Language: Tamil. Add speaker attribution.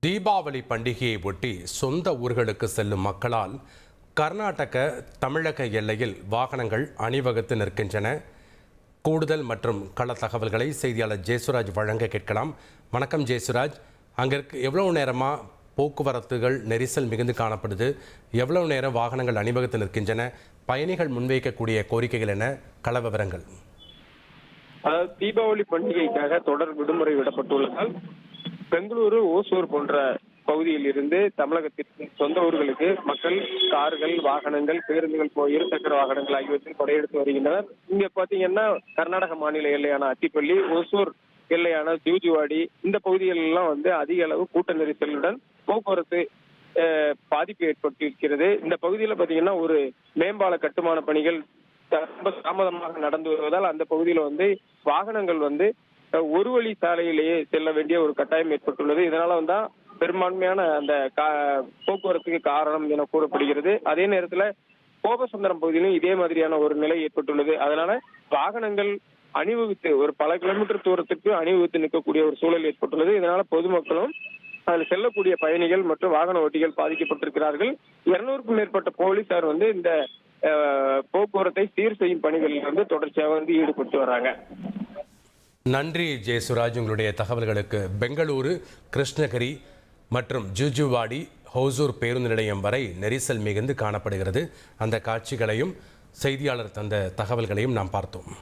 Speaker 1: தீபாவளி பண்டிகையை ஒட்டி சொந்த ஊர்களுக்கு செல்லும் மக்களால் கர்நாடக தமிழக எல்லையில் வாகனங்கள் அணிவகுத்து நிற்கின்றன. கூடுதல் மற்றும் கள தகவல்களை செய்தியாளர் ஜெயசுராஜ் வழங்க கேட்கலாம். வணக்கம் ஜெயசுராஜ், அங்கே எவ்வளவு நேரமாக போக்குவரத்துகள் நெரிசல் மிகுந்து காணப்படுது? எவ்வளவு நேரம் வாகனங்கள் அணிவகுத்து நிற்கின்றன? பயணிகள் முன்வைக்கக்கூடிய கோரிக்கைகள் என? கள விவரங்கள்.
Speaker 2: அதாவது தீபாவளி பண்டிகைக்காக தொடர் விடுமுறை விடப்பட்டுள்ளதால் பெங்களூரு, ஓசூர் போன்ற பகுதியில் இருந்து தமிழகத்திற்கு சொந்த ஊர்களுக்கு மக்கள் கார்கள், வாகனங்கள், பேருந்துகள், இருசக்கர வாகனங்கள் ஆகியவற்றில் படையெடுத்து வருகின்றனர். இங்க பாத்தீங்கன்னா கர்நாடக மாநில எல்லையான அத்திப்பள்ளி, ஓசூர் எல்லையான ஜூஜுவாடி, இந்த பகுதிகள் எல்லாம் அதிக அளவு கூட்ட நெரிசலுடன் போக்குவரத்து பாதிப்பு ஏற்பட்டிருக்கிறது. இந்த பகுதியில பாத்தீங்கன்னா ஒரு மேம்பால கட்டுமான பணிகள் ரொம்ப தாமதமாக நடந்து வருவதால் அந்த பகுதியில வாகனங்கள் ஒரு வழி சாலையிலேயே செல்ல வேண்டிய ஒரு கட்டாயம் ஏற்பட்டுள்ளது. இதனால பெரும்பான்மையான அந்த போக்குவரத்துக்கு காரணம் என கூறப்படுகிறது. அதே நேரத்துல கோபசுந்தரம் பகுதியிலும் இதே மாதிரியான ஒரு நிலை ஏற்பட்டுள்ளது. அதனால வாகனங்கள் அணிவகுத்து ஒரு பல கிலோமீட்டர் தூரத்துக்கு அணிவகுத்து நிற்கக்கூடிய ஒரு சூழல் ஏற்பட்டுள்ளது. இதனால பொதுமக்களும் அதில் செல்லக்கூடிய பயணிகள் மற்றும் வாகன ஓட்டிகள் பாதிக்கப்பட்டிருக்கிறார்கள். 200க்கும் மேற்பட்ட போலீசார் இந்த போக்குவரத்தை சீர் செய்யும் பணிகளில் தொடர்ச்சியாக ஈடுபட்டு வராங்க.
Speaker 1: நன்றி ஜெயசுராஜ், உங்களுடைய தகவல்களுக்கு. பெங்களூரு, கிருஷ்ணகிரி மற்றும் ஜூஜுவாடி, ஹோசூர் பேருந்து நிலையம் வரை நெரிசல் மிகுந்து காணப்படுகிறது. அந்த காட்சிகளையும் செய்தியாளர் தந்த தகவல்களையும் நாம் பார்த்தோம்.